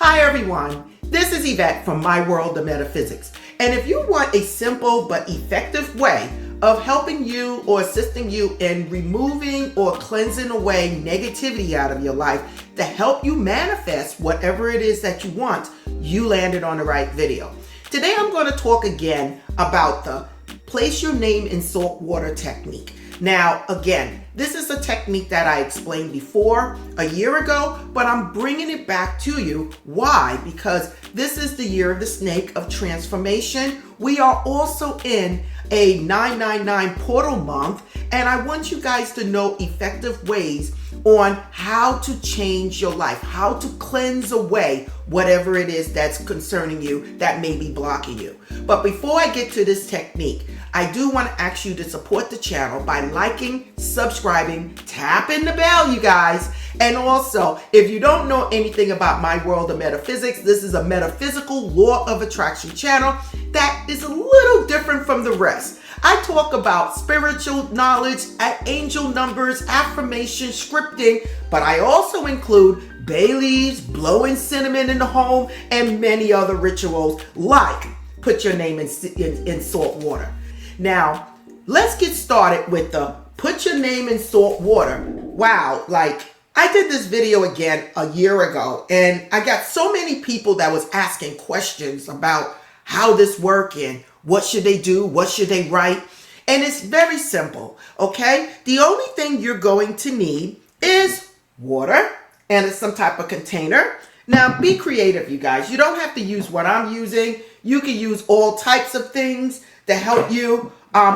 Hi everyone, this is Yvette from My World of Metaphysics. And if you want a simple but effective way of helping you or assisting you in removing or cleansing away negativity out of your life to help you manifest whatever it is that you want, you landed on the right video. Today I'm going to talk again about the place your name in salt water technique. Now, again, this is a technique that I explained before a year ago, but I'm bringing it back to you. Why? Because this is the year of the snake of transformation. We are also in a 999 portal month, and I want you guys to know effective ways on how to change your life, how to cleanse away whatever it is that's concerning you that may be blocking you. But before I get to this technique, I do want to ask you to support the channel by liking, subscribing, tapping the bell, you guys. And also, if you don't know anything about My World of Metaphysics, this is a metaphysical law of attraction channel that is a little different from the rest. I talk about spiritual knowledge, angel numbers, affirmation, scripting, but I also include bay leaves, blowing cinnamon in the home, and many other rituals like put your name in salt water. Now, let's get started with the put your name in salt water. Wow, I did this video again a year ago, and I got so many people that was asking questions about how this works and what should they do, what should they write. And it's very simple, okay? The only thing you're going to need is water, and it's some type of container. Now, be creative, you guys. You don't have to use what I'm using. You can use all types of things to help you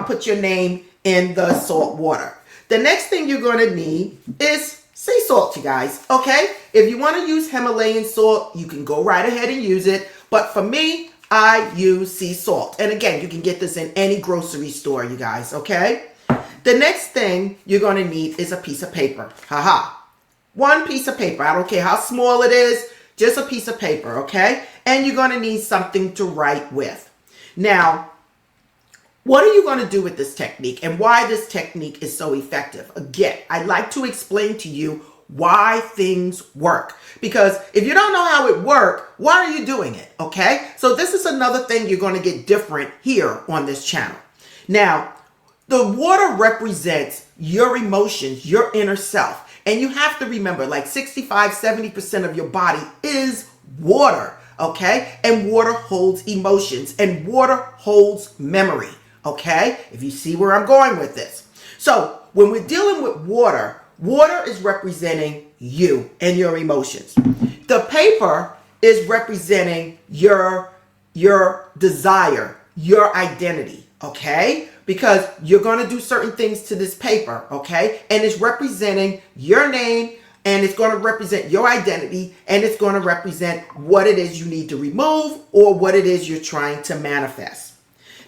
put your name in the salt water. The next thing you're going to need is sea salt, you guys, okay? If you want to use Himalayan salt, you can go right ahead and use it. But for me, I use sea salt. And again, you can get this in any grocery store, you guys, okay? The next thing you're going to need is a piece of paper. One piece of paper. I don't care how small it is, just a piece of paper, okay? And you're going to need something to write with. Now, what are you going to do with this technique and why this technique is so effective? Again, I'd like to explain to you why things work. Because if you don't know how it works, why are you doing it? Okay? So this is another thing you're going to get different here on this channel. Now, the water represents your emotions, your inner self. And you have to remember, 65-70% of your body is water. Okay? And water holds emotions and water holds memory. Okay, if you see where I'm going with this. So when we're dealing with water, water is representing you and your emotions. The paper is representing your desire, your identity, okay? Because you're going to do certain things to this paper, okay? And it's representing your name, and it's going to represent your identity, and it's going to represent what it is you need to remove or what it is you're trying to manifest.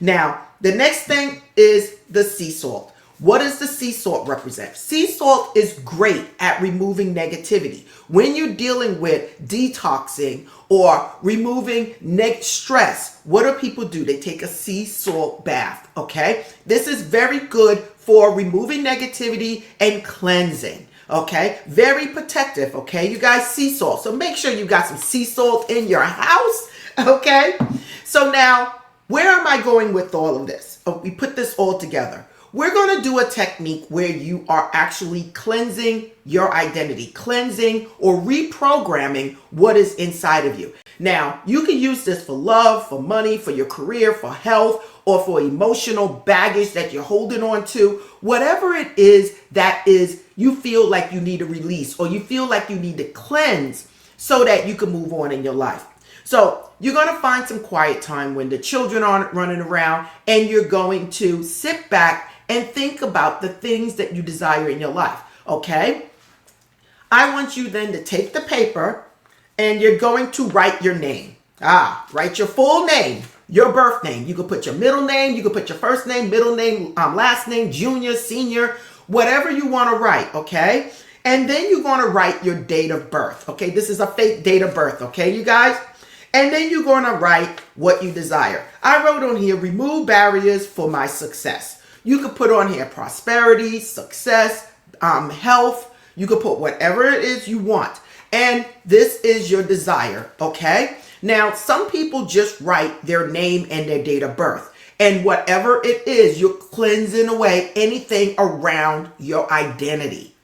Now, the next thing is the sea salt. What does the sea salt represent? Sea salt is great at removing negativity. When you're dealing with detoxing or removing stress, what do people do? They take a sea salt bath, okay? This is very good for removing negativity and cleansing, okay? Very protective, okay? You guys, sea salt. So make sure you got some sea salt in your house, okay? So now, where am I going with all of this? We put this all together. We're going to do a technique where you are actually cleansing your identity, cleansing or reprogramming what is inside of you. Now, you can use this for love, for money, for your career, for health, or for emotional baggage that you're holding on to. Whatever it is that is you feel like you need to release or you feel like you need to cleanse so that you can move on in your life. So you're going to find some quiet time when the children aren't running around, and you're going to sit back and think about the things that you desire in your life, okay? I want you then to take the paper and you're going to write your name. Write your full name, your birth name. You can put your middle name, you can put your first name, middle name, last name, junior, senior, whatever you want to write, okay? And then you're going to write your date of birth, okay? This is a fake date of birth, okay, you guys? And then you're going to write what you desire. I wrote on here, remove barriers for my success. You could put on here prosperity, success, health. You could put whatever it is you want. And this is your desire, okay? Now, some people just write their name and their date of birth. And whatever it is, you're cleansing away anything around your identity.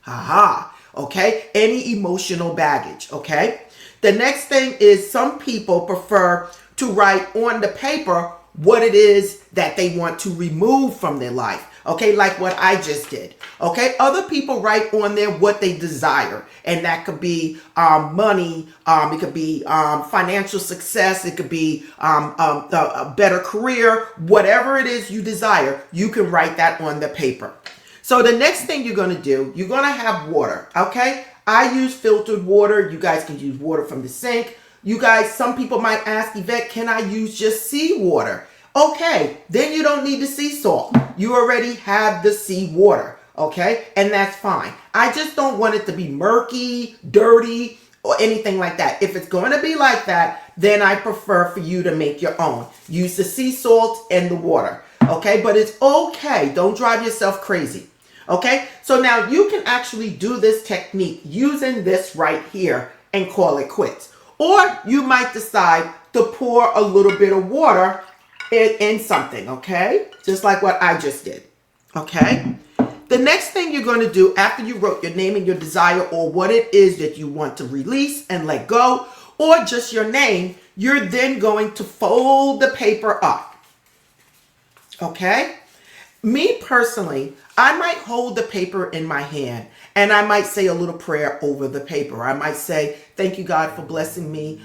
Okay? Any emotional baggage, okay? The next thing is some people prefer to write on the paper what it is that they want to remove from their life. Okay, like what I just did. Okay, other people write on there what they desire, and that could be money, it could be financial success, it could be a better career, whatever it is you desire, you can write that on the paper. So the next thing you're going to do, you're going to have water. Okay, I use filtered water. You guys can use water from the sink. You guys, some people might ask, Yvette, can I use just seawater? Okay, then you don't need the sea salt. You already have the sea water, okay? And that's fine. I just don't want it to be murky, dirty, or anything like that. If it's going to be like that, then I prefer for you to make your own. Use the sea salt and the water, okay? But it's okay. Don't drive yourself crazy, okay? So now you can actually do this technique using this right here and call it quits. Or you might decide to pour a little bit of water in something, okay? Just like what I just did, okay? The next thing you're going to do after you wrote your name and your desire or what it is that you want to release and let go, or just your name, you're then going to fold the paper up, okay? Me personally, I might hold the paper in my hand and I might say a little prayer over the paper. I might say, thank you, God, for blessing me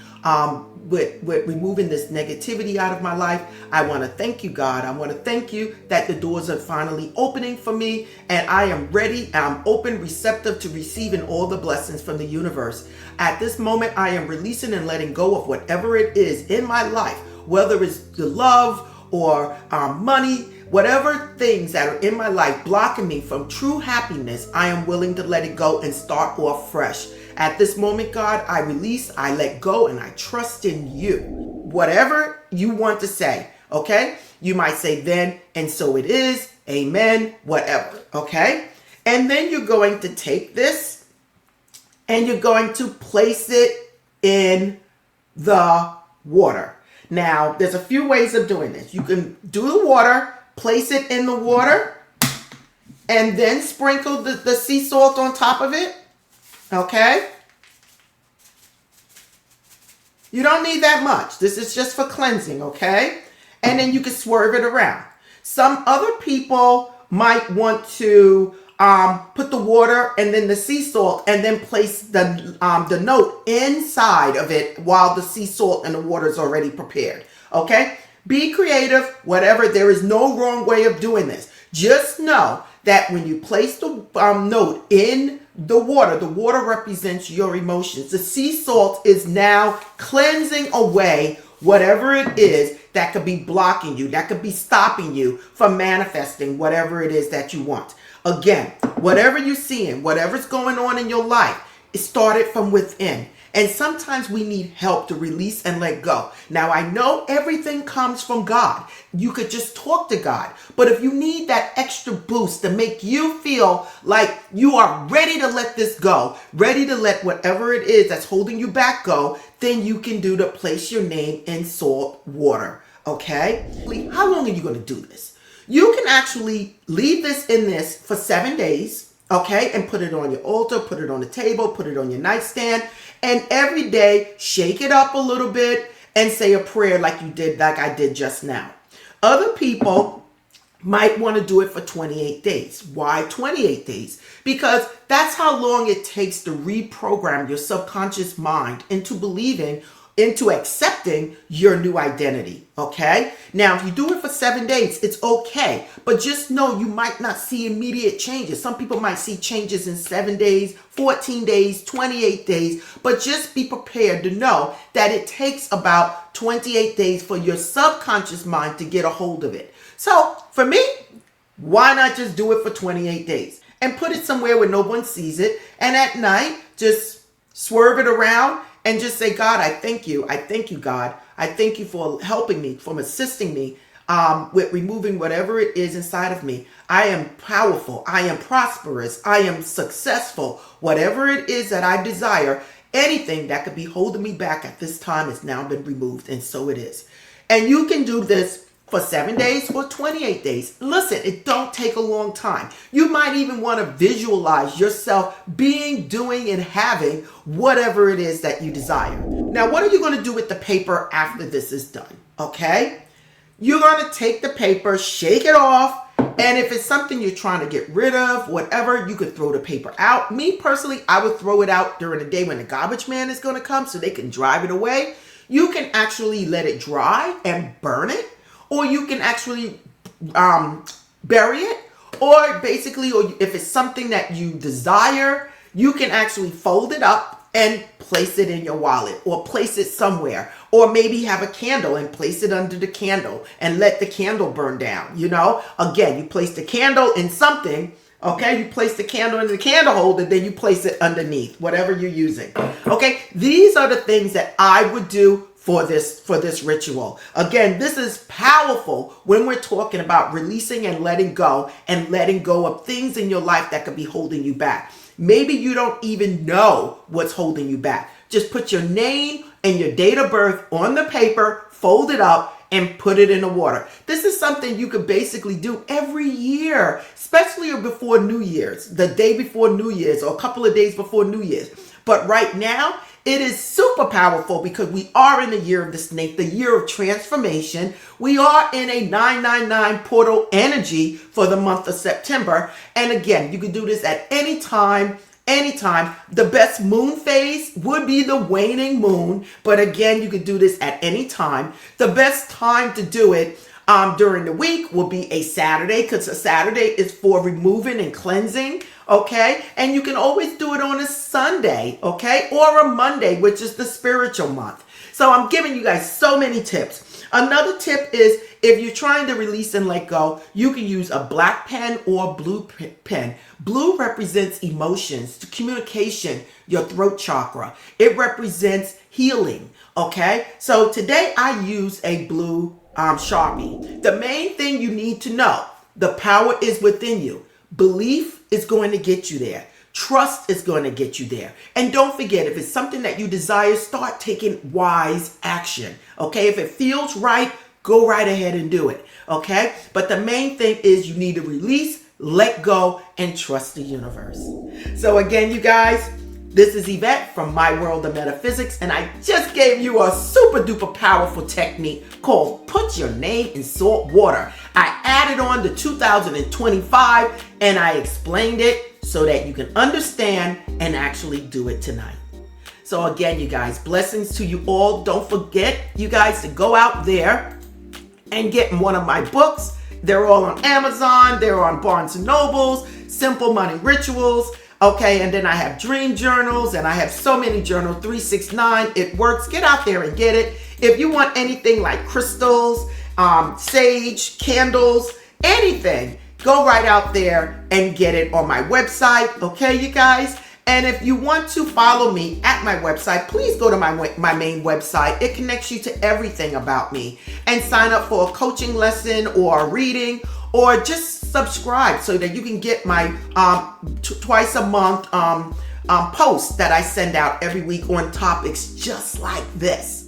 with removing this negativity out of my life. I want to thank you, God. I want to thank you that the doors are finally opening for me and I am ready. I'm open, receptive to receiving all the blessings from the universe. At this moment, I am releasing and letting go of whatever it is in my life, whether it's the love or money, whatever things that are in my life blocking me from true happiness, I am willing to let it go and start off fresh. At this moment, God, I release, I let go, and I trust in you. Whatever you want to say, okay? You might say then, and so it is, amen, whatever, okay? And then you're going to take this and you're going to place it in the water. Now, there's a few ways of doing this. You can do the water, place it in the water, and then sprinkle the sea salt on top of it, okay? You don't need that much. This is just for cleansing, okay? And then you can swerve it around. Some other people might want to put the water and then the sea salt and then place the note inside of it while the sea salt and the water is already prepared, okay? Be creative, whatever. There is no wrong way of doing this. Just know that when you place the note in the water represents your emotions. The sea salt is now cleansing away whatever it is that could be blocking you, that could be stopping you from manifesting whatever it is that you want. Again, whatever you're seeing, whatever's going on in your life, it started from within. And sometimes we need help to release and let go. Now, I know everything comes from God. You could just talk to God. But if you need that extra boost to make you feel like you are ready to let this go, ready to let whatever it is that's holding you back go, then you can do to place your name in salt water. Okay? How long are you going to do this? You can actually leave this in this for 7 days. Okay, and put it on your altar, put it on the table, put it on your nightstand, and every day shake it up a little bit and say a prayer like I did just now. Other people might want to do it for 28 days. Why 28 days? Because that's how long it takes to reprogram your subconscious mind into believing, into accepting your new identity, okay? Now, if you do it for 7 days, it's okay. But just know you might not see immediate changes. Some people might see changes in 7 days, 14 days, 28 days. But just be prepared to know that it takes about 28 days for your subconscious mind to get a hold of it. So, for me, why not just do it for 28 days? And put it somewhere where no one sees it. And at night, just swerve it around and just say, God, I thank you. I thank you, God. I thank you for helping me, for assisting me with removing whatever it is inside of me. I am powerful. I am prosperous. I am successful. Whatever it is that I desire, Anything that could be holding me back at this time has now been removed, and so it is. And you can do this for 7 days or 28 days. Listen, it don't take a long time. You might even want to visualize yourself being, doing, and having whatever it is that you desire. Now, what are you going to do with the paper after this is done? Okay? You're going to take the paper, shake it off, and if it's something you're trying to get rid of, whatever, you could throw the paper out. Me personally, I would throw it out during the day when the garbage man is going to come so they can drive it away. You can actually let it dry and burn it, or you can actually bury it, or basically, or if it's something that you desire, you can actually fold it up and place it in your wallet, or place it somewhere, or maybe have a candle and place it under the candle and let the candle burn down. You know, again, you place the candle in something. Okay, you place the candle in the candle holder, then you place it underneath, whatever you're using. Okay, these are the things that I would do for this ritual. Again, this is powerful when we're talking about releasing and letting go of things in your life that could be holding you back. Maybe you don't even know what's holding you back. Just put your name and your date of birth on the paper, fold it up, and put it in the water. This is something you could basically do every year, especially before New Year's, the day before New Year's, or a couple of days before New Year's. But right now, it is super powerful because we are in the year of the snake, the year of transformation. We are in a 999 portal energy for the month of September. And again, you can do this at any time. Anytime. The best moon phase would be the waning moon, but again, you could do this at any time. The best time to do it during the week will be a Saturday, because a Saturday is for removing and cleansing, okay? And you can always do it on a Sunday, okay? Or a Monday, which is the spiritual month. So I'm giving you guys so many tips. Another tip is, if you're trying to release and let go, you can use a black pen or blue pen. Blue represents emotions, communication, your throat chakra. It represents healing, okay? So today I use a blue Sharpie. The main thing you need to know, the power is within you. Belief is going to get you there. Trust is going to get you there. And don't forget, if it's something that you desire, start taking wise action. Okay? If it feels right, go right ahead and do it. Okay? But the main thing is you need to release, let go, and trust the universe. So again, you guys, this is Yvette from My World of Metaphysics, and I just gave you a super duper powerful technique called Put Your Name in Salt Water. I added on to 2025, and I explained it so that you can understand and actually do it tonight. So again, you guys, blessings to you all. Don't forget, you guys, to go out there and get one of my books. They're all on Amazon. They're on Barnes & Nobles, Simple Money Rituals. Okay, and then I have dream journals, and I have so many journals, 369. It works. Get out there and get it. If you want anything like crystals, sage, candles, anything, go right out there and get it on my website. Okay, you guys? And if you want to follow me at my website, please go to my main website. It connects you to everything about me. And sign up for a coaching lesson or a reading, or just subscribe so that you can get my twice a month posts that I send out every week on topics just like this.